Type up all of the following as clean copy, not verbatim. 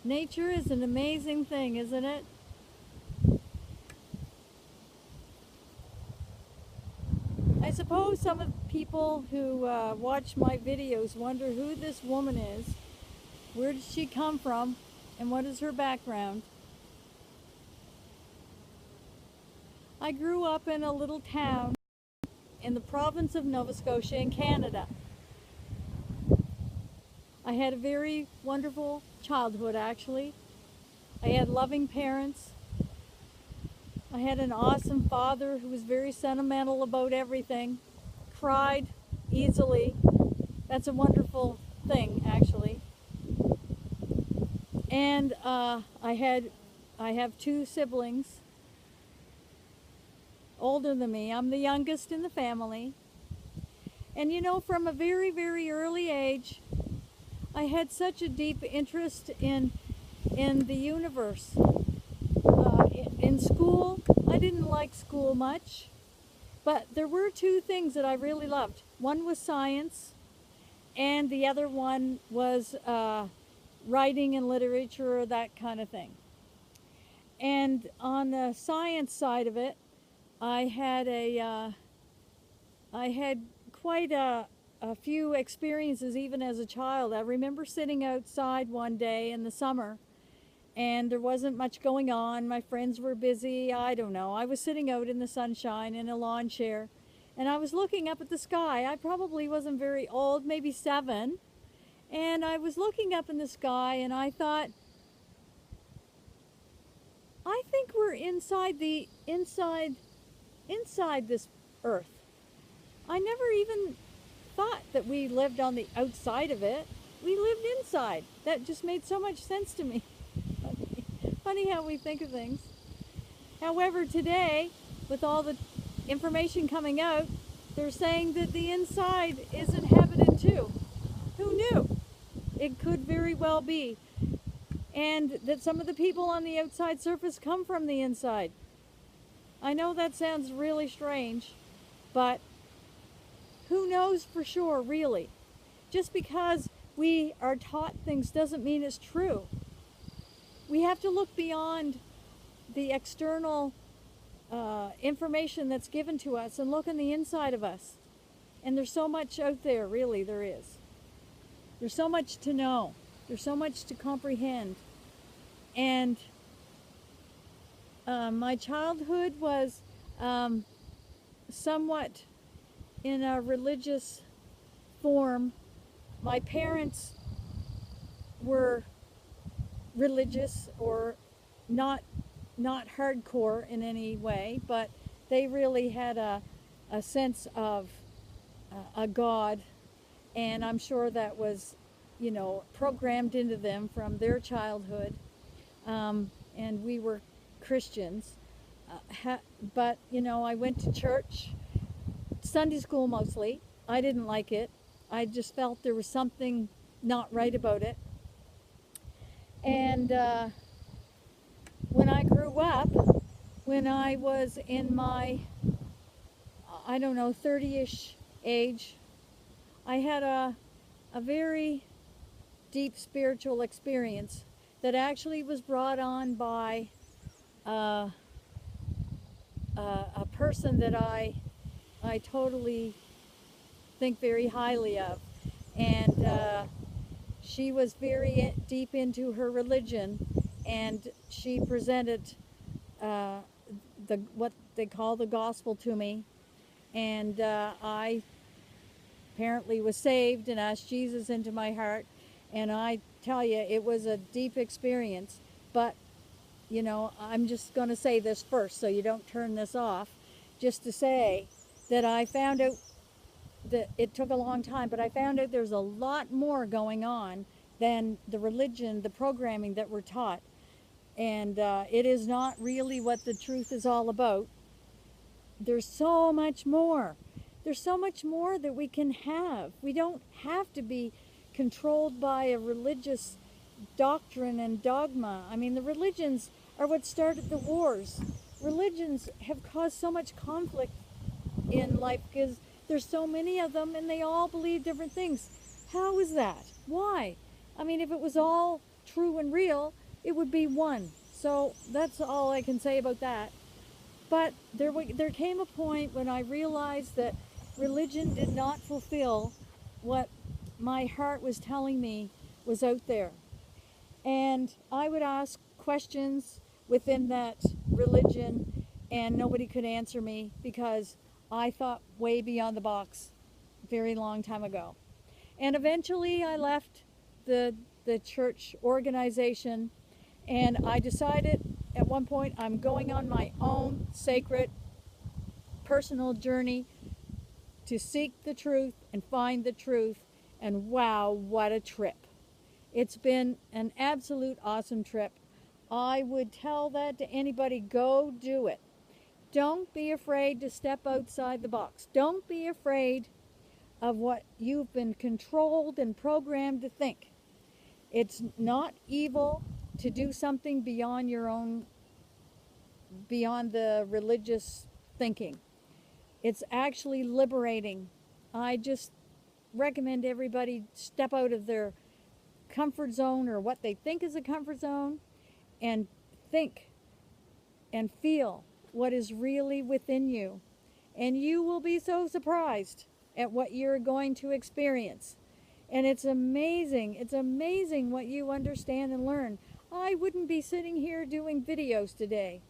Nature is an amazing thing, isn't it? I suppose some of the people who watch my videos wonder who this woman is, where did she come from, and what is her background. I grew up in a little town in the province of Nova Scotia in Canada. I had a very wonderful childhood, actually. I had loving parents. I had an awesome father who was very sentimental about everything, cried easily. That's a wonderful thing, actually. And I have two siblings, older than me. I'm the youngest in the family. And you know, from a very, very early age, I had such a deep interest in the universe. In school, I didn't like school much, but there were two things that I really loved. One was science, and the other one was writing and literature, that kind of thing. And on the science side of it, I had quite a few experiences even as a child. I remember sitting outside one day in the summer, and there wasn't much going on. My friends were busy. I don't know. I was sitting out in the sunshine in a lawn chair, and I was looking up at the sky. I probably wasn't very old, maybe 7. And I was looking up in the sky, and I thought, I think we're inside this earth. I never even thought that we lived on the outside of it. We lived inside. That just made so much sense to me. Funny how we think of things. However, today, with all the information coming out, they're saying that the inside is inhabited too. Who knew? It could very well be. And that some of the people on the outside surface come from the inside. I know that sounds really strange, but who knows for sure, really? Just because we are taught things doesn't mean it's true. We have to look beyond the external information that's given to us and look on the inside of us. And there's so much out there, really, there is. There's so much to know. There's so much to comprehend. And my childhood was somewhat in a religious form. My parents were religious, or not hardcore in any way, but they really had a sense of a God, and I'm sure that was, you know, programmed into them from their childhood. And we were Christians, but you know, I went to church, Sunday school mostly. I didn't like it. I just felt there was something not right about it. And when I grew up, when I was in my, I don't know, 30-ish age, I had a very deep spiritual experience that actually was brought on by a person that I totally think very highly of. And she was very deep into her religion, and she presented what they call the gospel to me, and I apparently was saved and asked Jesus into my heart. And I tell you, it was a deep experience. But you know, I'm just going to say this first so you don't turn this off, just to say that I found out that it took a long time, but I found out there's a lot more going on than the religion, the programming that we're taught. And it is not really what the truth is all about. There's so much more. There's so much more that we can have. We don't have to be controlled by a religious doctrine and dogma. I mean, the religions are what started the wars. Religions have caused so much conflict in life because there's so many of them, and they all believe different things. How is that? Why? I mean, if it was all true and real, it would be one. So that's all I can say about that. But there came a point when I realized that religion did not fulfill what my heart was telling me was out there. And I would ask questions within that religion, and nobody could answer me because I thought way beyond the box very long time ago. And eventually I left the church organization, and I decided at one point I'm going on my own sacred personal journey to seek the truth and find the truth. And wow, what a trip. It's been an absolute awesome trip. I would tell that to anybody, go do it. Don't be afraid to step outside the box. Don't be afraid of what you've been controlled and programmed to think. It's not evil to do something beyond your own, beyond the religious thinking. It's actually liberating. I just recommend everybody step out of their comfort zone, or what they think is a comfort zone, and think and feel what is really within you. And you will be so surprised at what you're going to experience. And it's amazing what you understand and learn. I wouldn't be sitting here doing videos today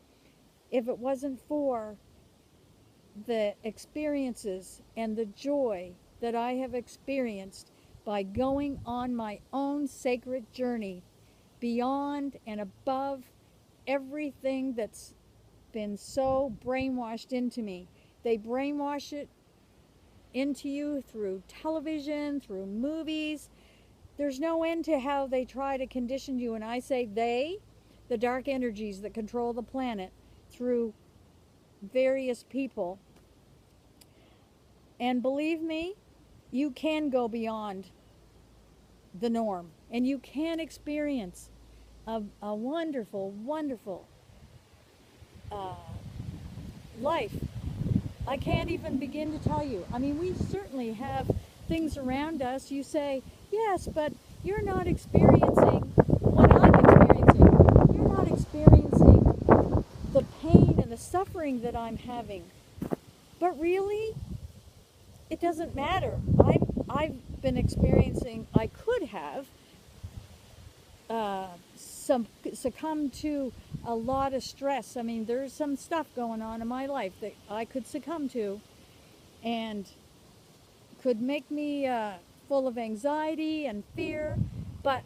if it wasn't for the experiences and the joy that I have experienced by going on my own sacred journey beyond and above everything that's been so brainwashed into me. They brainwash it into you through television, through movies. There's no end to how they try to condition you. And I say they, the dark energies that control the planet through various people. And believe me, you can go beyond the norm, and you can experience a wonderful, wonderful life. I can't even begin to tell you. I mean, we certainly have things around us. You say, yes, but you're not experiencing what I'm experiencing. You're not experiencing the pain and the suffering that I'm having. But really, it doesn't matter. I've been experiencing, I could have succumbed to a lot of stress. I mean, there's some stuff going on in my life that I could succumb to and could make me full of anxiety and fear, but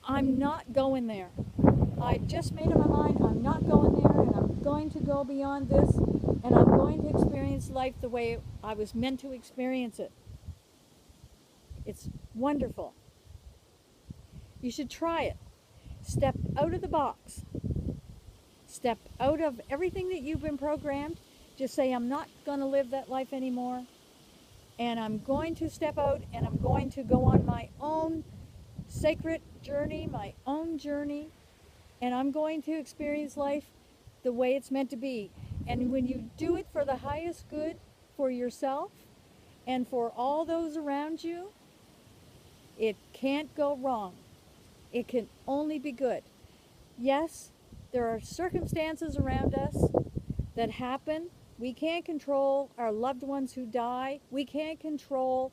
I'm not going there. I just made up my mind, I'm not going there, and I'm going to go beyond this, and I'm going to experience life the way I was meant to experience it. It's wonderful. You should try it. Step out of the box. Step out of everything that you've been programmed. Just say, I'm not going to live that life anymore. And I'm going to step out, and I'm going to go on my own sacred journey, my own journey. And I'm going to experience life the way it's meant to be. And when you do it for the highest good for yourself and for all those around you, it can't go wrong. It can only be good. Yes, there are circumstances around us that happen. We can't control our loved ones who die. We can't control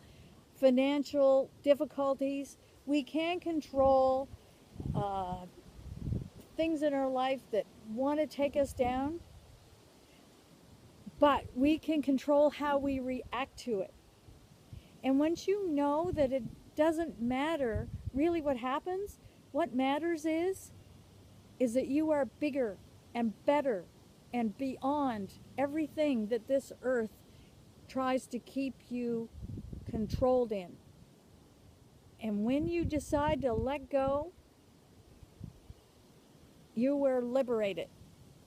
financial difficulties. We can't control things in our life that want to take us down. But we can control how we react to it. And once you know that it doesn't matter really what happens, what matters is that you are bigger and better and beyond everything that this earth tries to keep you controlled in. And when you decide to let go, you are liberated.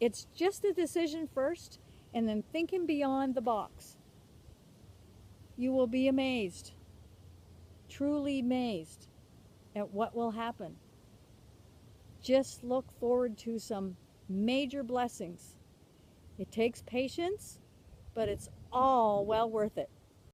It's just a decision first, and then thinking beyond the box. You will be amazed, truly amazed at what will happen. Just look forward to some major blessings. It takes patience, but it's all well worth it.